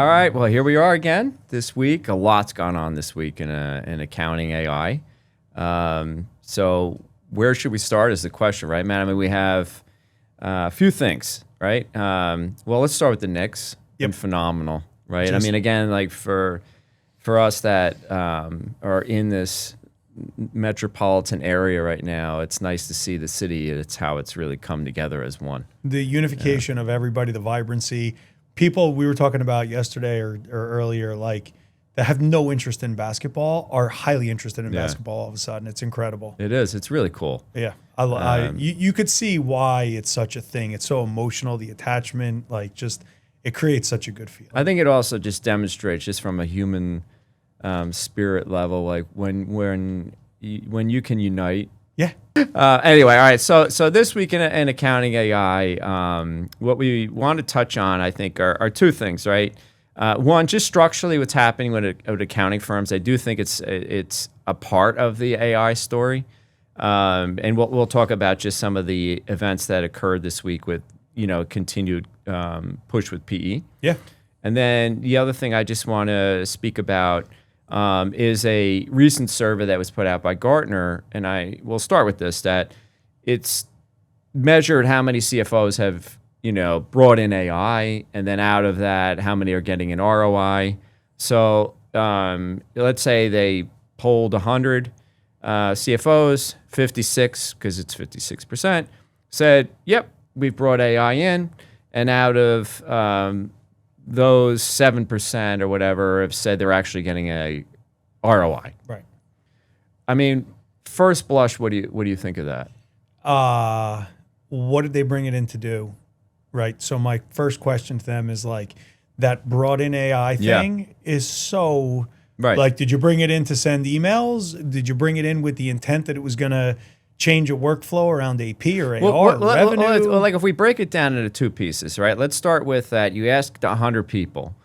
All right. Well, here we are again this week. A lot's gone on this week in accounting AI. So where should we start is the question, right, man? I mean, we have a few things, right? Well, let's start with the Knicks. Been phenomenal, right? I mean, again, like for us that are in this metropolitan area right now, it's nice to see the city. It's how it's really come together as one. The unification of everybody, the vibrancy. People we were talking about yesterday or earlier, like that have no interest in basketball are highly interested in basketball all of a sudden. It's incredible. It is. It's really cool. Yeah. You could see why it's such a thing. It's so emotional, the attachment, like just it creates such a good feeling. I think it also just demonstrates just from a human spirit level, like when you can unite. Yeah. Anyway, all right. So this week in accounting AI, what we want to touch on, I think, are two things, right? One, just structurally, what's happening with accounting firms. I do think it's a part of the AI story, and we'll talk about just some of the events that occurred this week with continued push with PE. Yeah. And then the other thing I just want to speak about is a recent survey that was put out by Gartner, and I will start with this, that it's measured how many CFOs have, brought in AI, and then out of that, how many are getting an ROI. So let's say they polled 100 CFOs, 56, because it's 56%, said, yep, we've brought AI in, and out of those 7% or whatever have said they're actually getting a ROI. Right. I mean, first blush, what do you think of that? What did they bring it in to do? Right. So my first question to them is like that brought in AI thing is so right. Like, did you bring it in to send emails? Did you bring it in with the intent that it was going to change a workflow around AP or AR, revenue? Well, like if we break it down into two pieces, right? Let's start with that. You asked 100 people,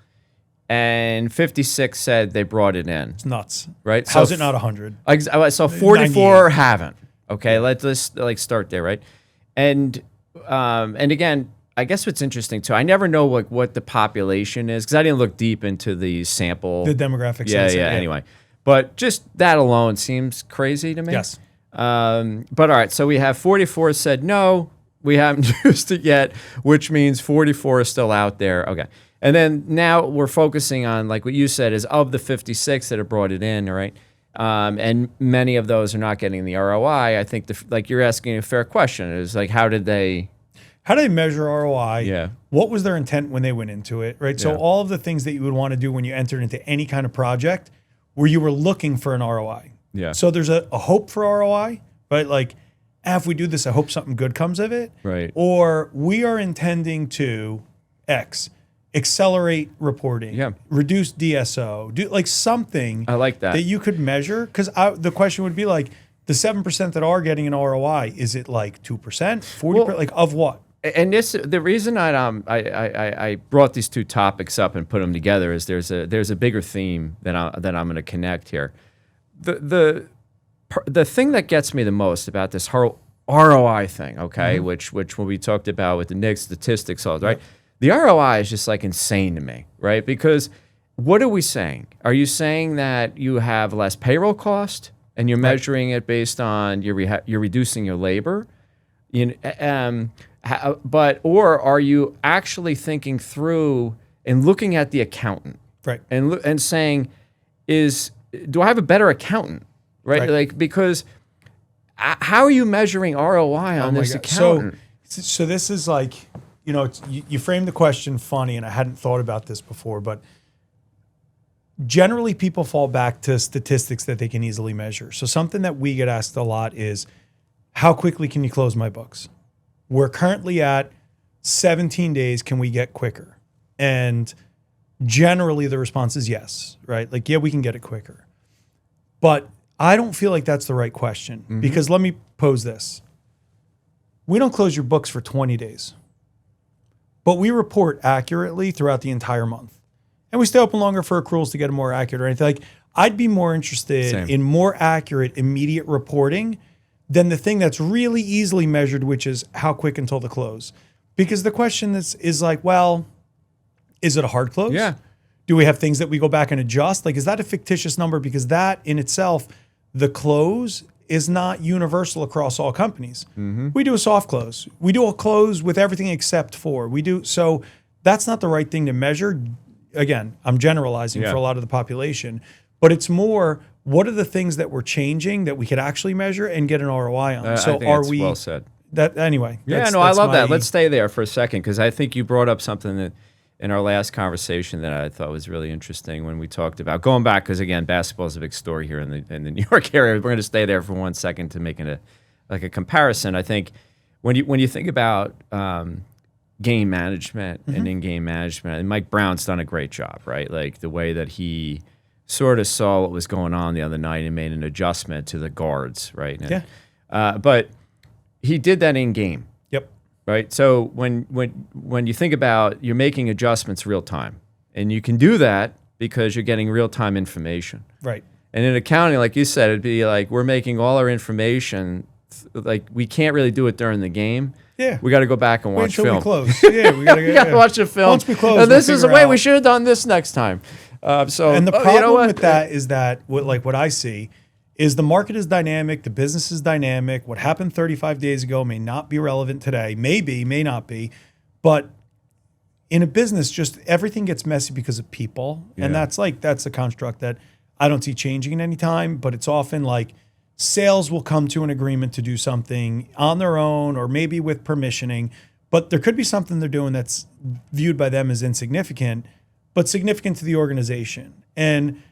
and 56 said they brought it in. It's nuts, right? How's it not 100? So 44 haven't. Okay, let's like start there, right? And again, I guess what's interesting too, I never know like what the population is because I didn't look deep into the sample, the demographics. Yeah. Anyway, but just that alone seems crazy to me. Yes. But all right, so we have 44 said no, we haven't used it yet, which means 44 is still out there. Okay. And then now we're focusing on, like what you said, is of the 56 that have brought it in, all right? And many of those are not getting the ROI. I think, like you're asking a fair question, is like, how did they measure ROI? Yeah. What was their intent when they went into it, right? So all of the things that you would want to do when you entered into any kind of project where you were looking for an ROI. Yeah. So there's a hope for ROI, right? Like, if we do this, I hope something good comes of it. Right. Or we are intending to X, accelerate reporting, reduce DSO, do like something. I like that you could measure. Because the question would be like, the 7% that are getting an ROI, is it like 2%, 40%? Like of what? And the reason I brought these two topics up and put them together is there's a bigger theme that I'm going to connect here. The thing that gets me the most about this whole ROI thing, okay, which when we talked about with the Knicks statistics, all right, the ROI is just like insane to me, right? Because what are we saying? Are you saying that you have less payroll cost and you're measuring it based on you're reducing your labor, or are you actually thinking through and looking at the accountant, right, and saying, do I have a better accountant, right? Like, because how are you measuring ROI on this accountant? So this is like, you framed the question funny, and I hadn't thought about this before, but generally people fall back to statistics that they can easily measure. So something that we get asked a lot is, how quickly can you close my books? We're currently at 17 days. Can we get quicker? And generally the response is yes, right? Like, yeah, we can get it quicker. But I don't feel like that's the right question, because let me pose this. We don't close your books for 20 days, but we report accurately throughout the entire month. And we stay open longer for accruals to get it more accurate or anything. Like, I'd be more interested in more accurate, immediate reporting than the thing that's really easily measured, which is how quick until the close. Because the question is like, well, is it a hard close? Yeah. Do we have things that we go back and adjust? Like, is that a fictitious number? Because that in itself, the close is not universal across all companies. We do a soft close. We do a close with everything except for. So that's not the right thing to measure. Again, I'm generalizing for a lot of the population, but it's more, what are the things that we're changing that we could actually measure and get an ROI on? So are we well said. That anyway. Yeah, no, I love that. Let's stay there for a second, because I think you brought up something that in our last conversation that I thought was really interesting when we talked about going back, because again, basketball is a big story here in the New York area. We're going to stay there for 1 second to make a comparison. I think when you think about game management and in-game management, and Mike Brown's done a great job, right? Like the way that he sort of saw what was going on the other night and made an adjustment to the guards, right? And, but he did that in-game. Right. So when you think about, you're making adjustments real time, and you can do that because you're getting real time information. Right. And in accounting, like you said, it'd be like we're making all our information, like we can't really do it during the game. Yeah. We got to go back and watch film. We close. Yeah, we got to watch the film. Once we close, and this is the way we should have done this next time. And the problem with that is that what I see is the market is dynamic, the business is dynamic. What happened 35 days ago may not be relevant today, maybe, may not be. But in a business, just everything gets messy because of people. Yeah. And that's a construct that I don't see changing in any time, but it's often like sales will come to an agreement to do something on their own or maybe with permissioning, but there could be something they're doing that's viewed by them as insignificant, but significant to the organization. And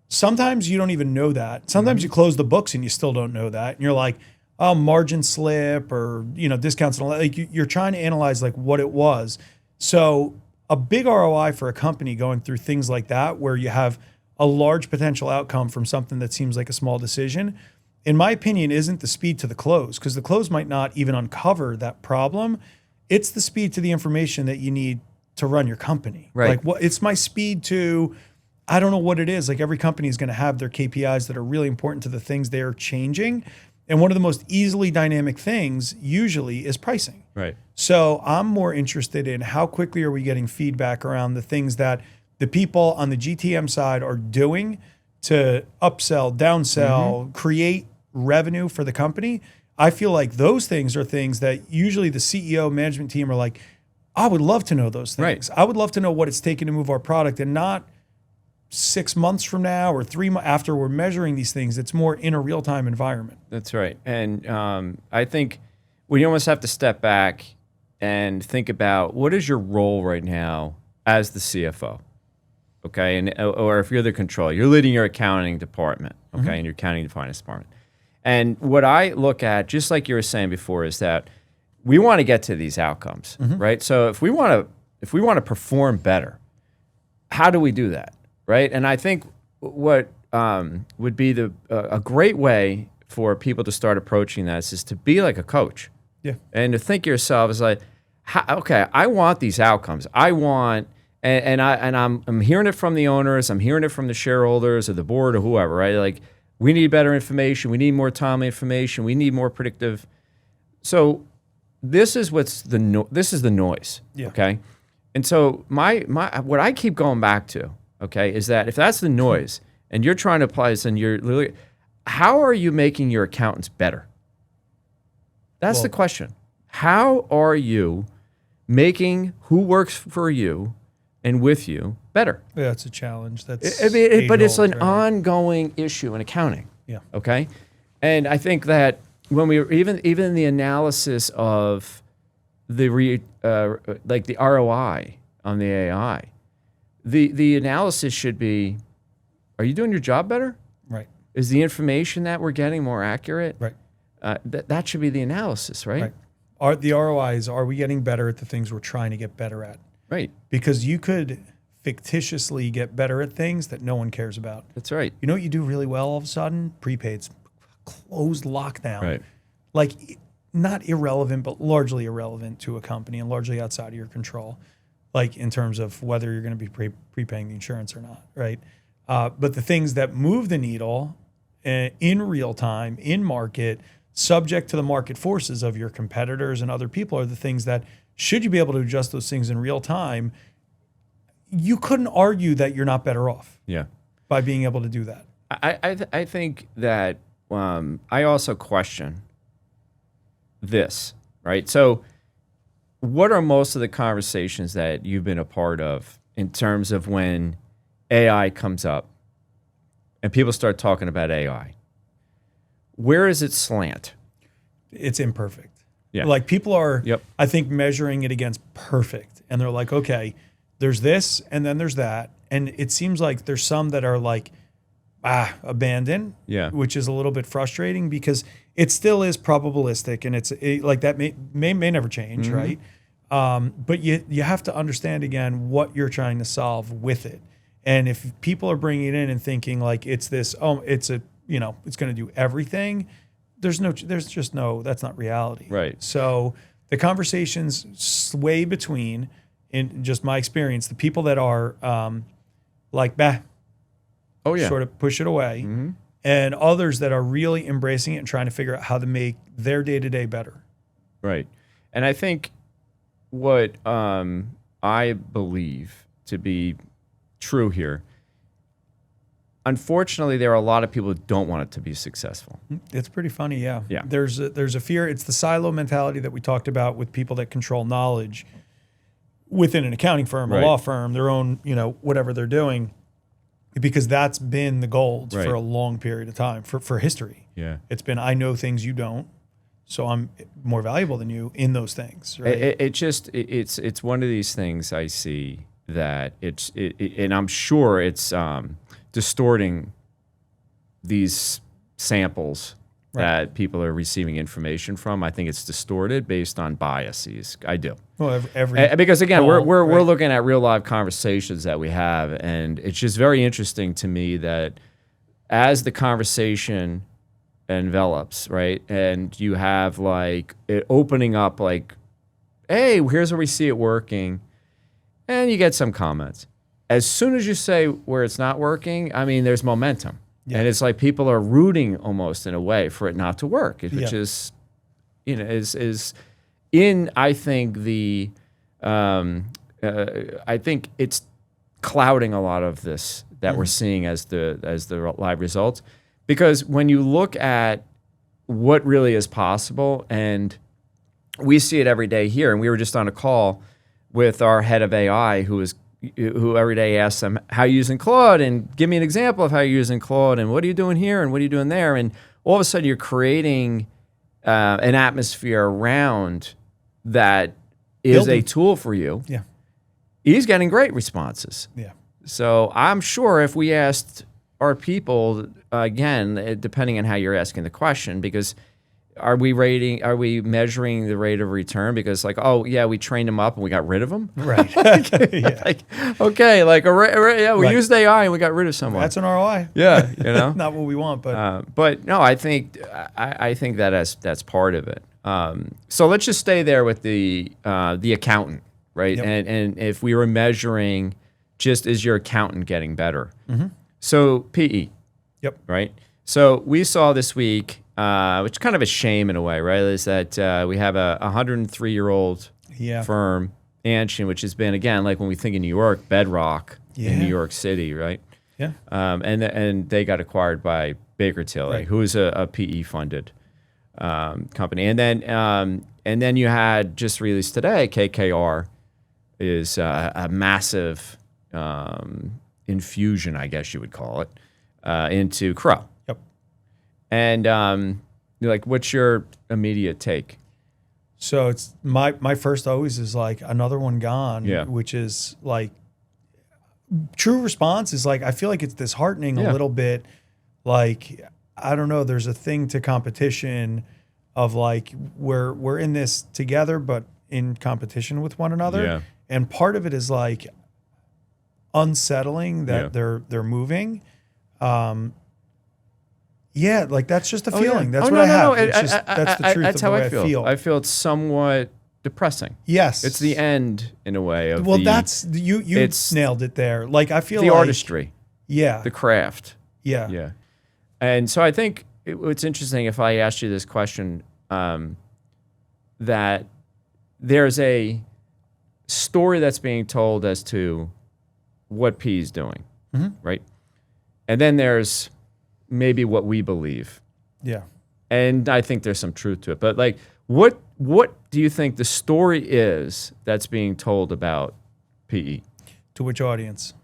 sometimes you don't even know that. Sometimes you close the books and you still don't know that. And you're like, oh, margin slip or, discounts and all that. Like you're trying to analyze like what it was. So a big ROI for a company going through things like that, where you have a large potential outcome from something that seems like a small decision, in my opinion, isn't the speed to the close, because the close might not even uncover that problem. It's the speed to the information that you need to run your company. Right. Like it's my speed to, I don't know what it is. Like every company is going to have their KPIs that are really important to the things they're changing. And one of the most easily dynamic things usually is pricing. Right. So I'm more interested in how quickly are we getting feedback around the things that the people on the GTM side are doing to upsell, downsell, create revenue for the company. I feel like those things are things that usually the CEO management team are like, I would love to know those things. Right. I would love to know what it's taken to move our product, and not 6 months from now or 3 months after we're measuring these things. It's more in a real-time environment. That's right. And I think we almost have to step back and think about, what is your role right now as the CFO? Okay. Or if you're the controller, you're leading your accounting department, okay, and your accounting and finance department. And what I look at, just like you were saying before, is that we want to get to these outcomes, right? So if we want to perform better, how do we do that? Right. And I think what would be a great way for people to start approaching this is to be like a coach. Yeah. And to think yourself as like, okay, I want these outcomes. I want, and I'm hearing it from the owners. I'm hearing it from the shareholders or the board or whoever, right? Like, we need better information. We need more timely information. We need more predictive. So this is this is the noise. Yeah. Okay. And so what I keep going back to, okay, is that if that's the noise and you're trying to apply this, and you're literally, how are you making your accountants better? That's the question. How are you making who works for you and with you better? Yeah, it's a challenge. But it's an ongoing issue in accounting. Yeah. Okay. And I think that when we even the analysis of the ROI on the AI, the analysis should be, are you doing your job better? Right. Is the information that we're getting more accurate? Right. That should be the analysis, right? Right. The ROI is, are we getting better at the things we're trying to get better at? Right. Because you could fictitiously get better at things that no one cares about. That's right. You know what you do really well all of a sudden? Prepaids. Closed lockdown. Right. Like, not irrelevant, but largely irrelevant to a company and largely outside of your control, like in terms of whether you're going to be prepaying the insurance or not, right? But the things that move the needle in real time, in market, subject to the market forces of your competitors and other people, are the things that, should you be able to adjust those things in real time, you couldn't argue that you're not better off Yeah. by being able to do that. I think that I also question this, right? So what are most of the conversations that you've been a part of in terms of when AI comes up and people start talking about AI? Where is it slant? It's imperfect. Yeah. Like people are, Yep. I think, measuring it against perfect. And they're like, okay, there's this and then there's that. And it seems like there's some that are like, abandoned, Yeah. which is a little bit frustrating because it still is probabilistic and like that may never change, right? But you have to understand again what you're trying to solve with it. And if people are bringing it in and thinking like it's this, it's going to do everything. There's just no, that's not reality. Right. So the conversations sway between, in just my experience, the people that are like, Oh, yeah. sort of push it away, and others that are really embracing it and trying to figure out how to make their day-to-day better. Right. And I think what I believe to be true here, unfortunately, there are a lot of people who don't want it to be successful. It's pretty funny, yeah. Yeah. There's a fear. It's the silo mentality that we talked about with people that control knowledge within an accounting firm, Right. a law firm, their own, whatever they're doing, because that's been the gold Right. for a long period of time, for history. Yeah. It's been, I know things you don't, so I'm more valuable than you in those things, right? It's one of these things I see that and I'm sure it's distorting these samples that people are receiving information from. I think it's distorted based on biases. I do. Well, Because again, poll, we're right. looking at real live conversations that we have, and it's just very interesting to me that as the conversation envelops, right, and you have like it opening up, like, hey, here's where we see it working, and you get some comments. As soon as you say where it's not working, I mean, there's momentum. Yeah. And it's like people are rooting almost in a way for it not to work, which is, is in, I think, I think it's clouding a lot of this that we're seeing as the live results. Because when you look at what really is possible, and we see it every day here, and we were just on a call with our head of AI who every day asks them, how are you using Claude? And give me an example of how you're using Claude, and what are you doing here, and what are you doing there? And all of a sudden you're creating an atmosphere around that is a tool for you. Yeah. He's getting great responses. Yeah. So I'm sure if we asked our people, again, depending on how you're asking the question, because are we measuring the rate of return? Because like, oh yeah, we trained them up and we got rid of them. Right. Yeah. Like, okay, like, yeah, we Right. used AI and we got rid of someone. That's an ROI. Yeah, Not what we want, but but no, I think that's part of it. So let's just stay there with the accountant, right? Yep. And if we were measuring, just is your accountant getting better? So PE, yep. right? So we saw this week, which is kind of a shame in a way, right? Is that we have a 103-year-old Yeah. firm, Anchin, which has been, again, like when we think of New York, bedrock in New York City, right? Yeah. And they got acquired by Baker Tilly, Right. who is a PE-funded company. And then you had just released today, KKR is a massive infusion, I guess you would call it, into Crowe. Yep. And you're like, what's your immediate take? So it's my first always is like another one gone, Yeah. which is like true response is like I feel like it's disheartening Yeah. a little bit. Like I don't know, there's a thing to competition of like we're in this together, but in competition with one another. Yeah. And part of it is like unsettling that they're moving. Yeah, like that's just a feeling. That's what I have. It's just, that's the truth That's of how the way I feel. I feel. I feel it's somewhat depressing. Yes. It's the end, in a way, of that's you it's nailed it there. Like I feel the like artistry, Yeah. the craft. Yeah. Yeah. And so I think it's interesting if I asked you this question, that there's a story that's being told as to what PE is doing, right? And then there's maybe what we believe. Yeah. And I think there's some truth to it. But like, what do you think the story is that's being told about PE? To which audience?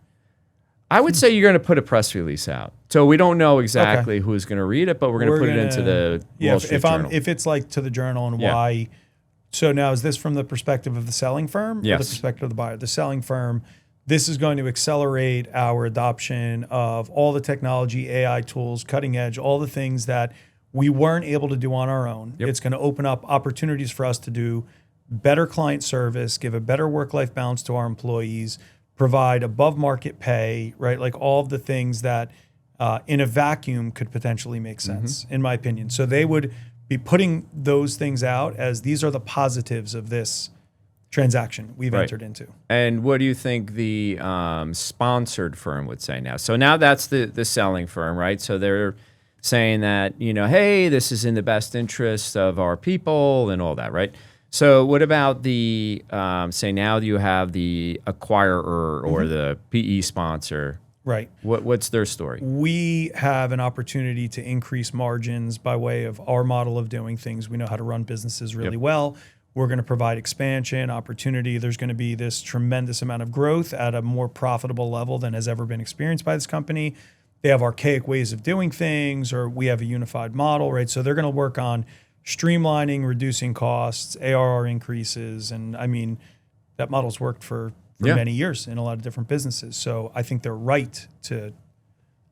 I would say you're going to put a press release out. So we don't know exactly who's going to read it, but we're going to put it into the Wall Street Journal. If it's like to the Journal and why. So now is this from the perspective of the selling firm or the perspective of the buyer? The selling firm, this is going to accelerate our adoption of all the technology, AI tools, cutting edge, all the things that we weren't able to do on our own. Yep. It's going to open up opportunities for us to do better client service, give a better work-life balance to our employees, provide above market pay, right? Like all of the things that in a vacuum could potentially make sense, in my opinion. So they would be putting those things out as these are the positives of this transaction we've entered into. And what do you think the sponsored firm would say now? So now that's the selling firm, right? So they're saying that, hey, this is in the best interest of our people and all that, right? So what about the, say now you have the acquirer or the PE sponsor? Right. What's their story? We have an opportunity to increase margins by way of our model of doing things. We know how to run businesses really well. We're going to provide expansion, opportunity. There's going to be this tremendous amount of growth at a more profitable level than has ever been experienced by this company. They have archaic ways of doing things, or we have a unified model, right? So they're going to work on streamlining, reducing costs, ARR increases. And I mean, that model's worked for many years in a lot of different businesses. So I think they're right to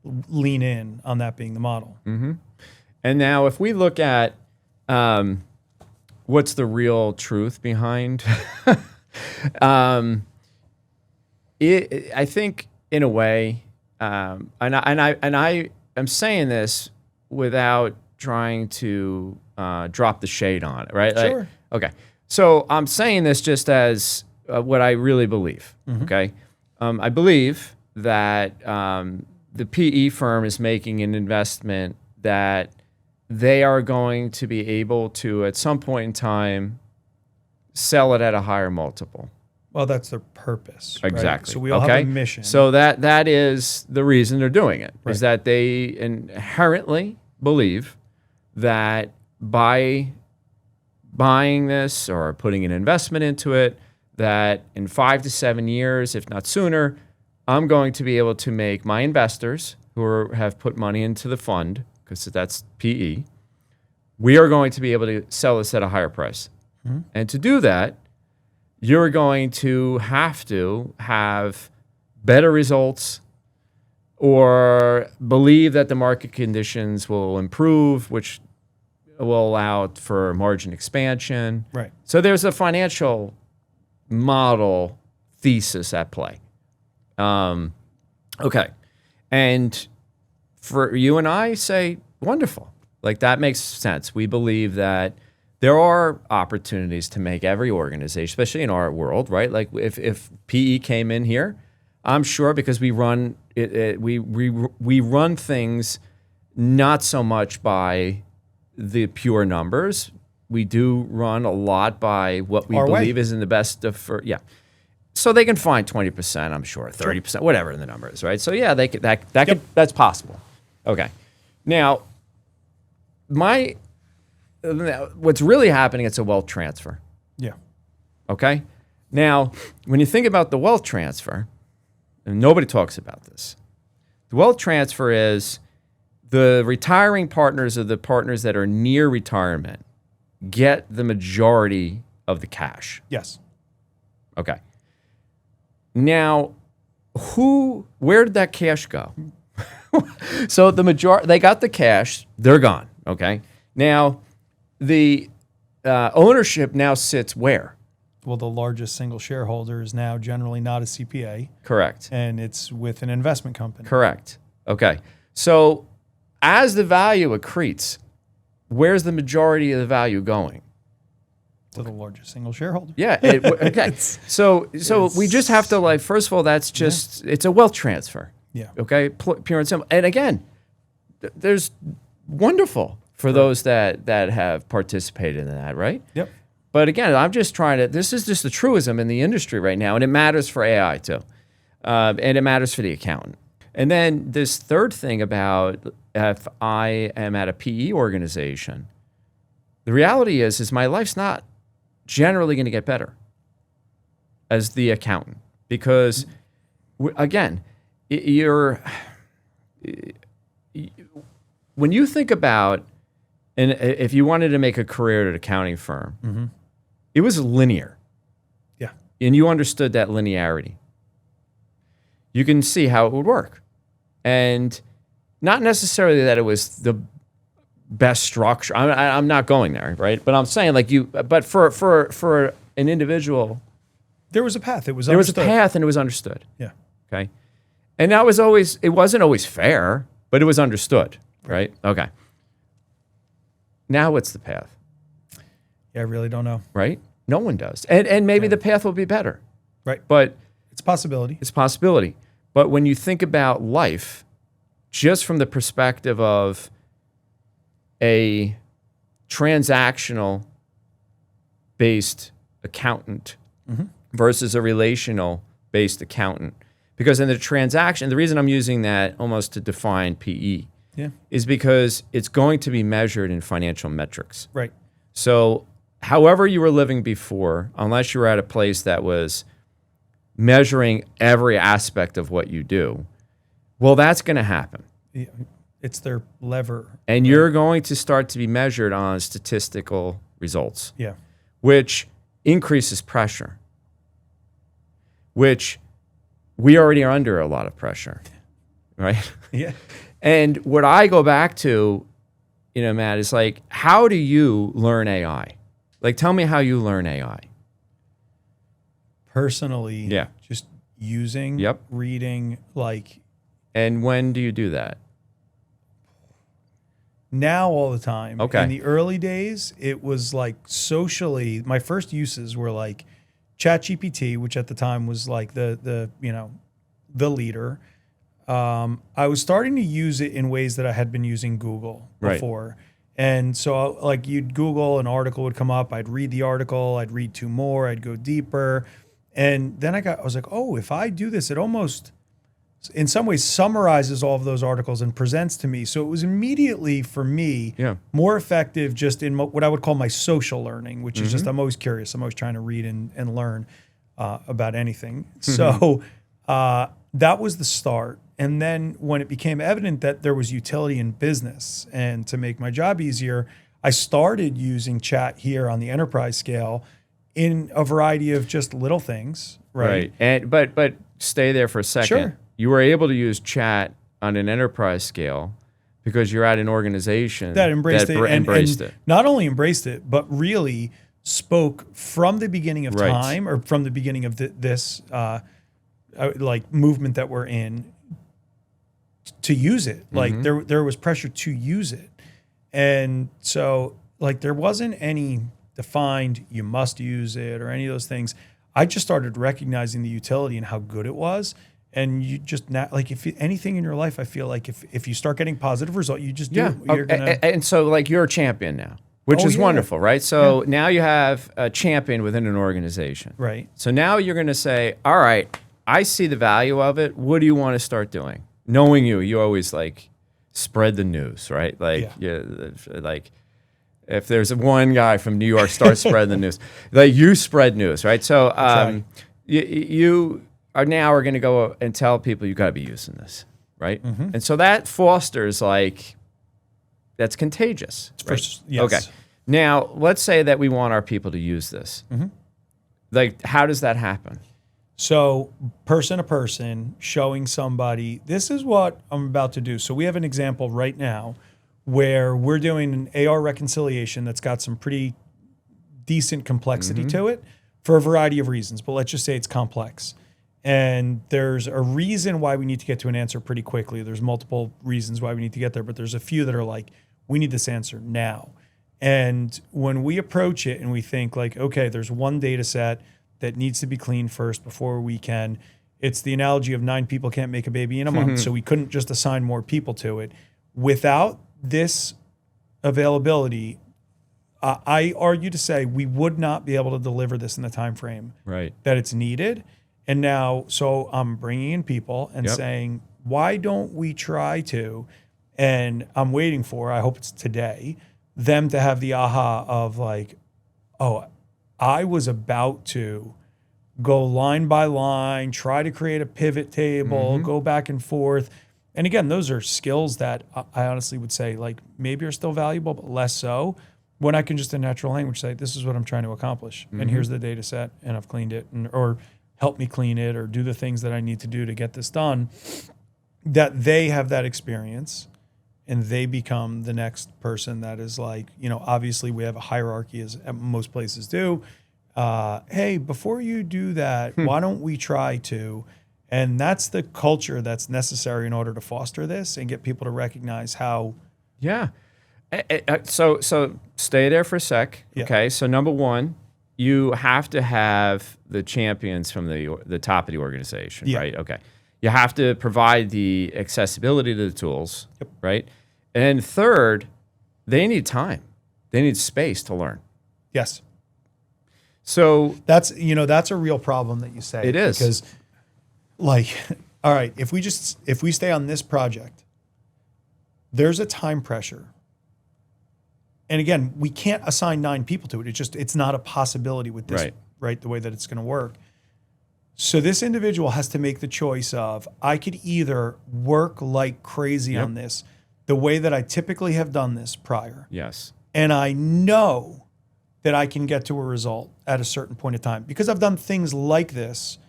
lean in on that being the model. And now if we look at what's the real truth behind I think in a way, and I am saying this without trying to drop the shade on it, right? Sure. Like, okay. So I'm saying this just as what I really believe, okay? I believe that the PE firm is making an investment that they are going to be able to, at some point in time, sell it at a higher multiple. Well, that's their purpose. Exactly. Right? So we all have a mission. So that is the reason they're doing it, is that they inherently believe that by buying this or putting an investment into it, that in 5 to 7 years, if not sooner, I'm going to be able to make my investors who have put money into the fund, because that's PE, we are going to be able to sell this at a higher price. And to do that, you're going to have better results or believe that the market conditions will improve, which will allow for margin expansion. Right. So there's a financial model thesis at play. Okay. And for you and I say, wonderful. Like that makes sense. We believe that there are opportunities to make every organization, especially in our world, right? Like if PE came in here, I'm sure because we run we run things not so much by the pure numbers. We do run a lot by what we believe is in the best of So they can find 20%, I'm sure, 30%, whatever the number is, right? So yeah, they could that's possible. Okay. Now, what's really happening, it's a wealth transfer. Yeah. Okay? Now, when you think about the wealth transfer, and nobody talks about this, the wealth transfer is the retiring partners of the partners that are near retirement get the majority of the cash. Yes. Okay. Now, where did that cash go? So they got the cash, they're gone. Okay. Now, the ownership now sits where? Well, the largest single shareholder is now generally not a CPA. Correct. And it's with an investment company. Correct. Okay. So as the value accretes, where's the majority of the value going? To the largest single shareholder. Yeah. Okay. So we just have to first of all, that's just, it's a wealth transfer. Yeah. Okay. Pure and simple. And again, there's wonderful for those that have participated in that, right? Yep. But again, I'm just this is just the truism in the industry right now, and it matters for AI too. And it matters for the accountant. And then this third thing about if I am at a PE organization, the reality is my life's not generally going to get better as the accountant because, again, when you think about, and if you wanted to make a career at an accounting firm, it was linear. Yeah. And you understood that linearity. You can see how it would work. And not necessarily that it was the best structure. I'm not going there, right? But I'm saying but for an individual, there was a path. It was there understood. was a path and it was understood. Yeah. Okay. And that was always, it wasn't always fair, but it was understood, right? Okay. Now what's the path? Yeah, I really don't know. Right? No one does. And maybe the path will be better. Right. But it's a possibility. It's a possibility. But when you think about life, just from the perspective of a transactional based accountant versus a relational based accountant, because in the transaction, the reason I'm using that almost to define PE is because it's going to be measured in financial metrics. Right. So however you were living before, unless you were at a place that was measuring every aspect of what you do, well, that's going to happen. Yeah. It's their lever. And you're going to start to be measured on statistical results. Yeah. Which increases pressure, which we already are under a lot of pressure, right? Yeah. And what I go back to, Matt, is like, how do you learn AI? Like, tell me how you learn AI. Personally, just using, reading, And when do you do that? Now all the time. Okay. In the early days, it was like socially, my first uses were like ChatGPT, which at the time was like the leader. I was starting to use it in ways that I had been using Google before. Right. And so like you'd Google, an article would come up, I'd read the article, I'd read two more, I'd go deeper. And then I was like, oh, if I do this, it almost in some ways summarizes all of those articles and presents to me. So it was immediately for me more effective just in what I would call my social learning, which is just, I'm always curious. I'm always trying to read and learn about anything. So that was the start. And then when it became evident that there was utility in business and to make my job easier, I started using chat here on the enterprise scale in a variety of just little things. Right. And but stay there for a second. Sure. You were able to use chat on an enterprise scale because you're at an organization that embraced it. Embraced it. Not only embraced it, but really spoke from the beginning of time or from the beginning of this like movement that we're in to use it. Like there was pressure to use it. And so like there wasn't any defined you must use it or any of those things. I just started recognizing the utility and how good it was. And you just like if anything in your life, I feel like if you start getting positive result, you just do it. You're gonna... And so like you're a champion now, which is wonderful, right? So now you have a champion within an organization. Right. So now you're going to say, all right, I see the value of it. What do you want to start doing? Knowing you always like spread the news, right? Like, like if there's one guy from New York, start spreading the news. Like you spread news, right? So you are going to go and tell people you got to be using this, right? And so that fosters that's contagious. Right? Yes. Okay. Now let's say that we want our people to use this. Like, how does that happen? So person to person, showing somebody, this is what I'm about to do. So we have an example right now where we're doing an AR reconciliation that's got some pretty decent complexity to it for a variety of reasons. But let's just say it's complex. And there's a reason why we need to get to an answer pretty quickly. There's multiple reasons why we need to get there, but there's a few that are like, we need this answer now. And when we approach it and we think like, okay, there's one data set that needs to be cleaned first before we can. It's the analogy of 9 people can't make a baby in a month, so we couldn't just assign more people to it. Without this availability, I argue to say we would not be able to deliver this in the time frame that it's needed. And now, so I'm bringing in people and Yep. saying, why don't we try to, and I'm waiting for, I hope it's today, them to have the aha of like, oh, I was about to go line by line, try to create a pivot table, go back and forth. And again, those are skills that I honestly would say like maybe are still valuable, but less so when I can just in natural language say, this is what I'm trying to accomplish. And here's the data set and I've cleaned it or help me clean it or do the things that I need to do to get this done, that they have that experience and they become the next person that is like, obviously we have a hierarchy as most places do. Hey, before you do that, why don't we try to? And that's the culture that's necessary in order to foster this and get people to recognize how. Yeah. So stay there for a sec. Yeah. Okay. So number one, you have to have the champions from the top of the organization, Yeah. right? Okay. You have to provide the accessibility to the tools, right? And third, they need time. They need space to learn. Yes. So That's a real problem that you say. It is. Because like, all right, if we stay on this project, there's a time pressure. And again, we can't assign 9 people to it. It's not a possibility with this, right? The way that it's going to work. So this individual has to make the choice of, I could either work like crazy on this, the way that I typically have done this prior. yes. And I know that I can get to a result at a certain point of time because I've done things like this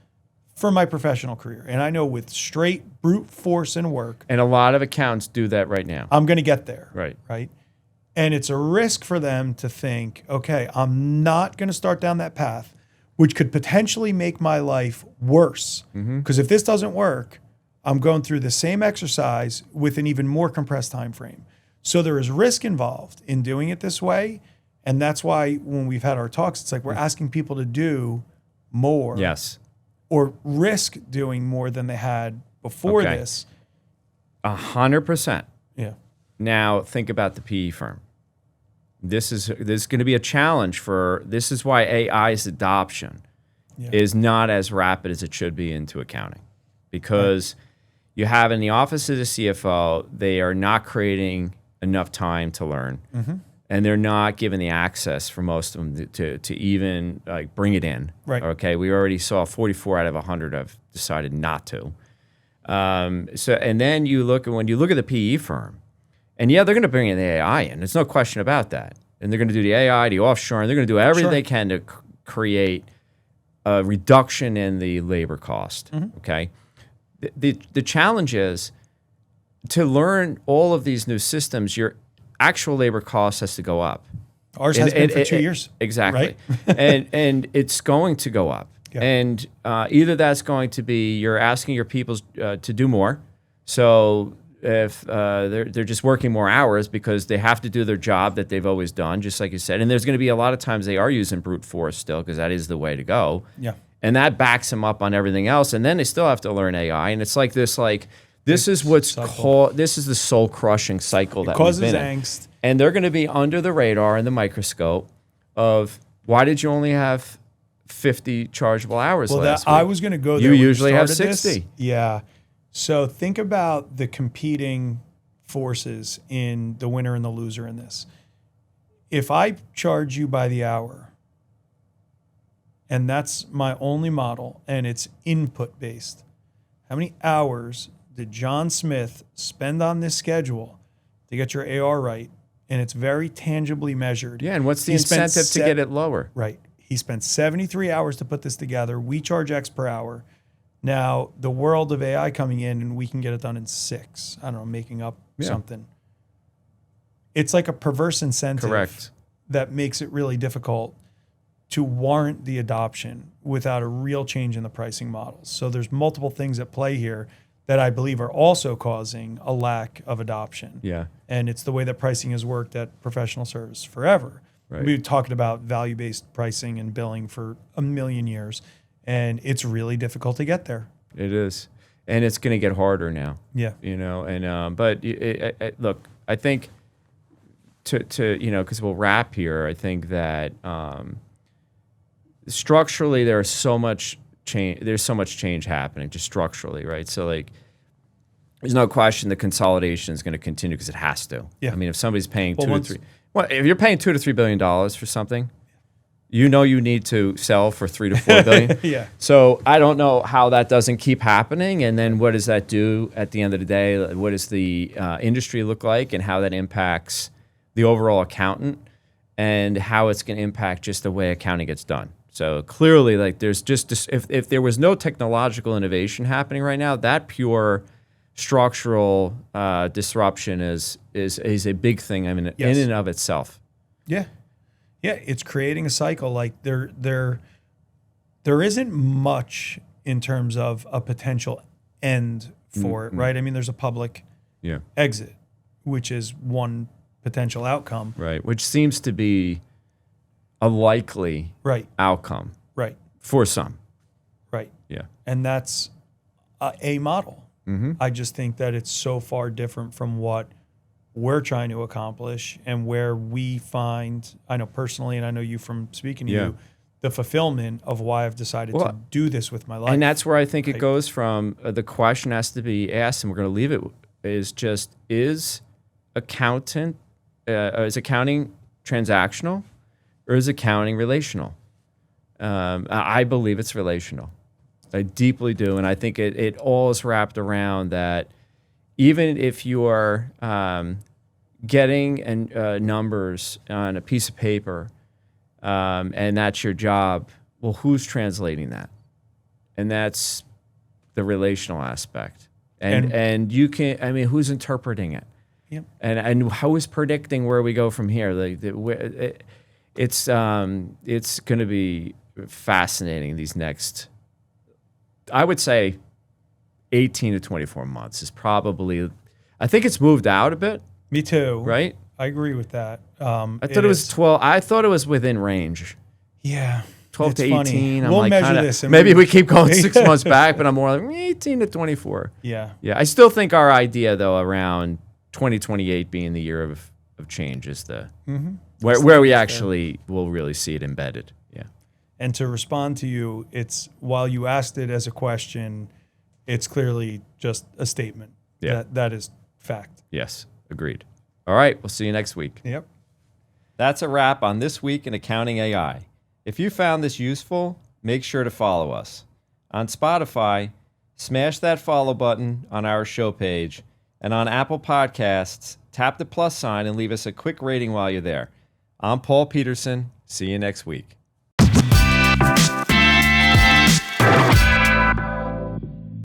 for my professional career. And I know with straight brute force and work, And a lot of accounts do that right now. I'm going to get there. Right. Right. And it's a risk for them to think, okay, I'm not going to start down that path, which could potentially make my life worse. Because if this doesn't work, I'm going through the same exercise with an even more compressed time frame. So there is risk involved in doing it this way. And that's why when we've had our talks, it's like we're asking people to do more. Yes. Or risk doing more than they had before Okay. this. 100%. Yeah. Now think about the PE firm. This is going to be a challenge this is why AI's adoption is not as rapid as it should be into accounting. Because you have in the office of the CFO, they are not creating enough time to learn. And they're not given the access for most of them to even like bring it in. Right. Okay. We already saw 44 out of 100 have decided not to. And then when you look at the PE firm, and they're going to bring in the AI in. There's no question about that. And they're going to do the AI, the offshore, and they're going to do everything they can to create a reduction in the labor cost. Okay. The challenge is to learn all of these new systems, your actual labor cost has to go up. Ours has been for 2 years. Exactly. Right? and it's going to go up. Yeah. And either that's going to be you're asking your people to do more. So if they're just working more hours because they have to do their job that they've always done, just like you said. And there's going to be a lot of times they are using brute force still because that is the way to go. Yeah. And that backs them up on everything else. And then they still have to learn AI. And it's like this is what's called, this is the soul crushing cycle that Causes we've been angst. in. And they're going to be under the radar and the microscope of why did you only have 50 chargeable hours last week? I was going to go there. You when usually have started this. 60. Yeah. So think about the competing forces in the winner and the loser in this. If I charge you by the hour, and that's my only model, and it's input based, how many hours did John Smith spend on this schedule to get your AR right? And it's very tangibly measured. Yeah, and what's the He spent incentive to get it lower? Right. He spent 73 hours to put this together. We charge X per hour. Now, the world of AI coming in and we can get it done in 6. I don't know, making up something. It's like a perverse incentive Correct. that makes it really difficult to warrant the adoption without a real change in the pricing models. So there's multiple things at play here that I believe are also causing a lack of adoption. Yeah. And it's the way that pricing has worked at professional service forever. Right. We've talked about value-based pricing and billing for a million years, and it's really difficult to get there. It is. And it's going to get harder now. Yeah. But look, I think because we'll wrap here, I think that structurally there's so much change. There's so much change happening just structurally, right? So like, there's no question the consolidation is going to continue because it has to. Yeah. I mean, if somebody's paying if you're paying $2 to $3 billion for something, you know you need to sell for $3 to $4 billion. Yeah. So I don't know how that doesn't keep happening, and then what does that do at the end of the day? What does the industry look like, and how that impacts the overall accountant, and how it's going to impact just the way accounting gets done. So clearly, like there's just if there was no technological innovation happening right now, that pure structural disruption is a big thing. I mean, Yes. in and of itself. Yeah. Yeah, it's creating a cycle. Like there isn't much in terms of a potential end for it, right? I mean, there's a public exit, which is one potential outcome. Right, which seems to be a likely outcome. Right. For some. Right. Yeah. And that's a model. Mm-hmm. I just think that it's so far different from what we're trying to accomplish and where we find, I know personally, and I know you from speaking to you, the fulfillment of why I've decided to do this with my life. And that's where I think it goes from, the question has to be asked, and we're going to leave it, is accounting transactional or is accounting relational? I believe it's relational. I deeply do. And I think it all is wrapped around that. Even if you're getting numbers on a piece of paper and that's your job, well, who's translating that? And that's the relational aspect. And you can, I mean, who's interpreting it? Yep. And how is predicting where we go from here? Like it's going to be fascinating these next, I would say, 18 to 24 months is probably, I think it's moved out a bit. Me too. Right? I agree with that. I thought it was 12. I thought it was within range. Yeah. 12 to 18. Funny. I'm we'll like, measure this. Maybe we keep going 6 months back, but I'm more like 18 to 24. Yeah. Yeah. I still think our idea, though, around 2028 being the year of change is the where we actually will really see it embedded. Yeah. And to respond to you, it's while you asked it as a question, it's clearly just a statement. Yeah. That is fact. Yes. Agreed. All right. We'll see you next week. Yep. That's a wrap on This Week in Accounting AI. If you found this useful, make sure to follow us. On Spotify, smash that follow button on our show page. And on Apple Podcasts, tap the plus sign and leave us a quick rating while you're there. I'm Paul Peterson. See you next week.